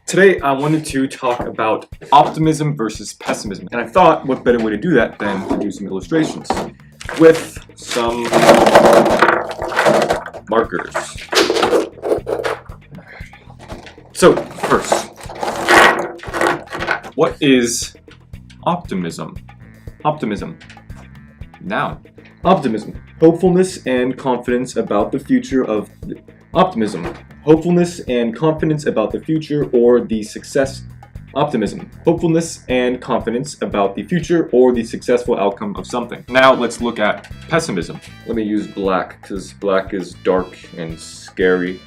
Today I wanted to talk about optimism versus pessimism, and I thought what better way to do that than to do some illustrations with some markers. So first, what is optimism? Noun. Optimism. Hopefulness and confidence about the future of optimism. Hopefulness and confidence about the future or the success. Optimism. Hopefulness and confidence about the future or the successful outcome of something. Now let's look at pessimism. Let me use black because black is dark and scary.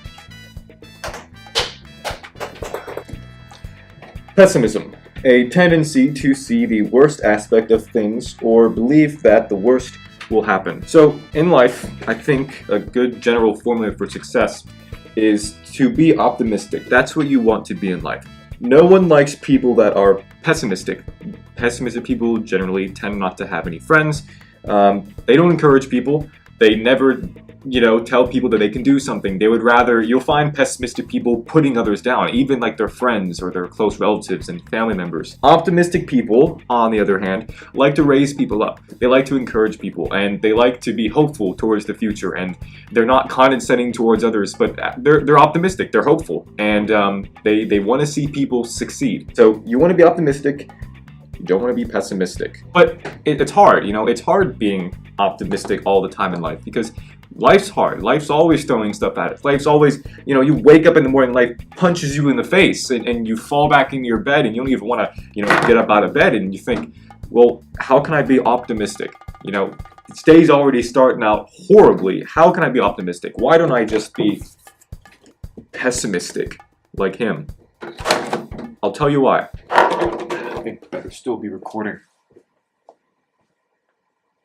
Pessimism. A tendency to see the worst aspect of things or believe that the worst will happen. So in life, I think a good general formula for success is to be optimistic. That's what you want to be in life. No one likes people that are pessimistic. Pessimistic people generally tend not to have any friends. They don't encourage people. They never, tell people that they can do something. They would rather, you'll find pessimistic people putting others down, even like their friends or their close relatives and family members. Optimistic people, on the other hand, like to raise people up. They like to encourage people, and they like to be hopeful towards the future, and they're not condescending towards others, but they're optimistic, they're hopeful, and they want to see people succeed. So you want to be optimistic, you don't want to be pessimistic. But it's hard, it's hard being optimistic all the time in life because life's hard. Life's always throwing stuff at us. Life's always, you wake up in the morning, life punches you in the face and you fall back into your bed and you don't even want to, get up out of bed and you think, well, how can I be optimistic? This day's already starting out horribly. How can I be optimistic? Why don't I just be pessimistic like him? I'll tell you why. I think I better still be recording.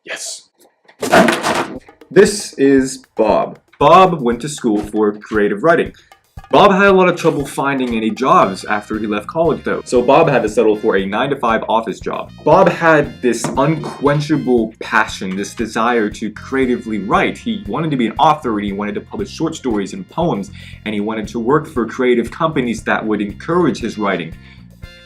Yes. This is Bob. Bob went to school for creative writing. Bob had a lot of trouble finding any jobs after he left college though, so Bob had to settle for a 9-to-5 office job. Bob had this unquenchable passion, this desire to creatively write. He wanted to be an author and he wanted to publish short stories and poems, and he wanted to work for creative companies that would encourage his writing.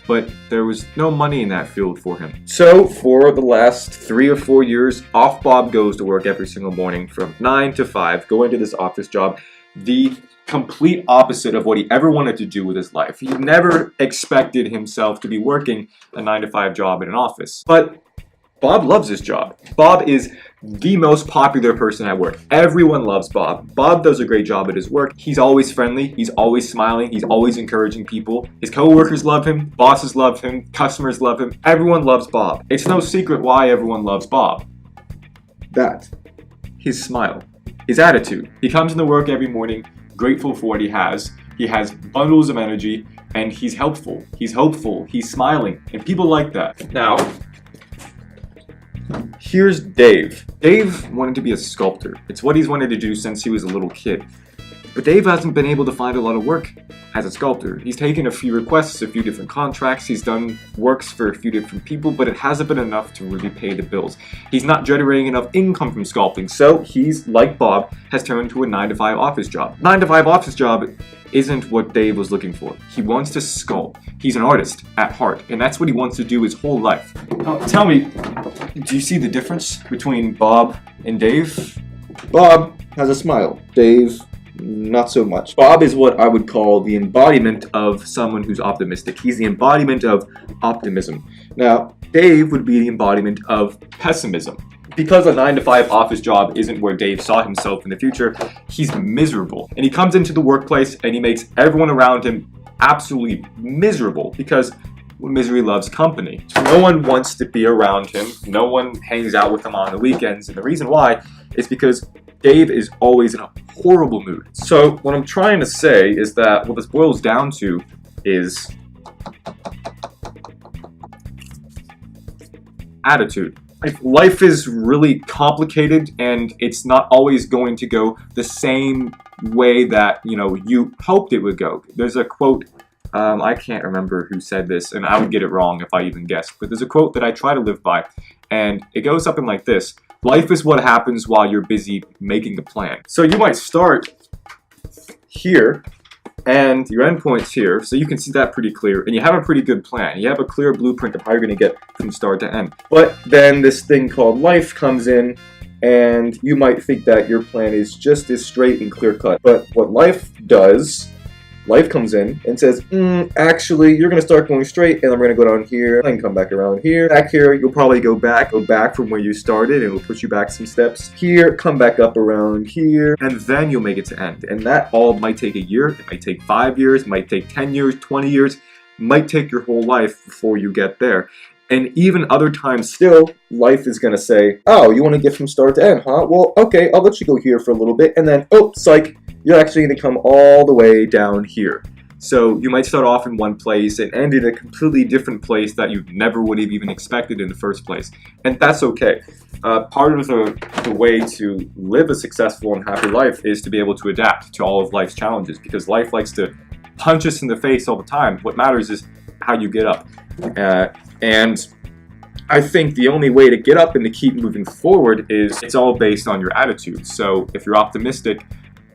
But there was no money in that field for him. So for the last 3 or 4 years, off Bob goes to work every single morning from 9 to 5, going to this office job, the complete opposite of what he ever wanted to do with his life. He never expected himself to be working a 9-to-5 job in an office. But Bob loves his job. Bob is the most popular person at work. Everyone loves Bob. Bob does a great job at his work. He's always friendly. He's always smiling. He's always encouraging people. His coworkers love him. Bosses love him. Customers love him. Everyone loves Bob. It's no secret why everyone loves Bob. His smile. His attitude. He comes into work every morning grateful for what he has. He has bundles of energy and he's helpful. He's hopeful. He's smiling. And people like that. Now, here's Dave. Dave wanted to be a sculptor. It's what he's wanted to do since he was a little kid. But Dave hasn't been able to find a lot of work as a sculptor. He's taken a few requests, a few different contracts, he's done works for a few different people, but it hasn't been enough to really pay the bills. He's not generating enough income from sculpting, so he's, like Bob, has turned to a 9-to-5 office job. 9-to-5 office job isn't what Dave was looking for. He wants to sculpt. He's an artist at heart, and that's what he wants to do his whole life. Now, tell me, do you see the difference between Bob and Dave? Bob has a smile. Dave, not so much. Bob is what I would call the embodiment of someone who's optimistic. He's the embodiment of optimism. Now, Dave would be the embodiment of pessimism. Because a 9-to-5 office job isn't where Dave saw himself in the future, he's miserable. And he comes into the workplace and he makes everyone around him absolutely miserable because misery loves company. So no one wants to be around him. No one hangs out with him on the weekends. And the reason why is because Dave is always in a horrible mood. So what I'm trying to say is that what this boils down to is attitude. Life is really complicated and it's not always going to go the same way that you hoped it would go. There's a quote, I can't remember who said this and I would get it wrong if I even guessed, but there's a quote that I try to live by and it goes something like this: life is what happens while you're busy making a plan. So you might start here and your endpoint's here, so you can see that pretty clear, and you have a pretty good plan. You have a clear blueprint of how you're going to get from start to end. But then this thing called life comes in, and you might think that your plan is just as straight and clear-cut. But what life does, life comes in and says, actually, you're going to start going straight, and I'm going to go down here, and come back around here. Back here, you'll probably go back from where you started, and it'll push you back some steps. Here, come back up around here, and then you'll make it to end. And that all might take a year, it might take 5 years, it might take 10 years, 20 years, it might take your whole life before you get there. And even other times still, life is going to say, oh, you want to get from start to end, huh? Well, okay, I'll let you go here for a little bit, and then, oh, psych, you're actually going to come all the way down here. So you might start off in one place and end in a completely different place that you never would have even expected in the first place. And that's okay. Part of the way to live a successful and happy life is to be able to adapt to all of life's challenges, because life likes to punch us in the face all the time. What matters is how you get up. And I think the only way to get up and to keep moving forward is it's all based on your attitude. So if you're optimistic,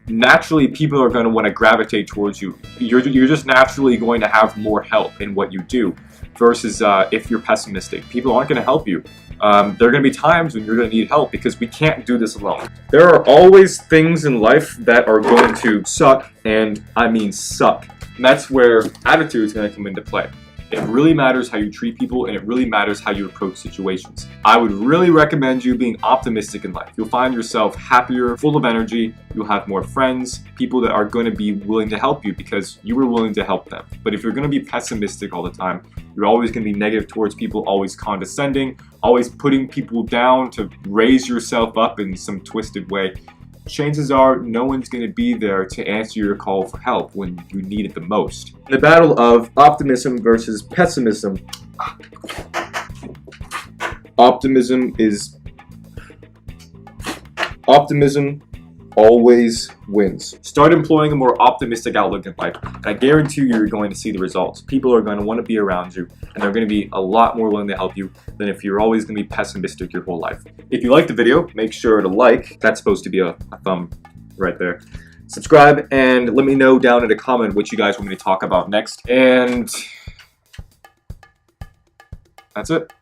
naturally people are going to want to gravitate towards you. You're just naturally going to have more help in what you do, versus if you're pessimistic, people aren't going to help you. There are going to be times when you're going to need help, because we can't do this alone. There are always things in life that are going to suck, and I mean suck. And that's where attitude is going to come into play. It really matters how you treat people, and it really matters how you approach situations. I would really recommend you being optimistic in life. You'll find yourself happier, full of energy, you'll have more friends, people that are going to be willing to help you because you were willing to help them. But if you're going to be pessimistic all the time, you're always going to be negative towards people, always condescending, always putting people down to raise yourself up in some twisted way, chances are no one's going to be there to answer your call for help when you need it the most. The battle of optimism versus pessimism. Optimism always wins. Start employing a more optimistic outlook in life. I guarantee you, you're going to see the results. People are going to want to be around you, and they're going to be a lot more willing to help you than if you're always going to be pessimistic your whole life. If you like the video, make sure to like. That's supposed to be a thumb right there. Subscribe, and let me know down in a comment what you guys want me to talk about next. And that's it.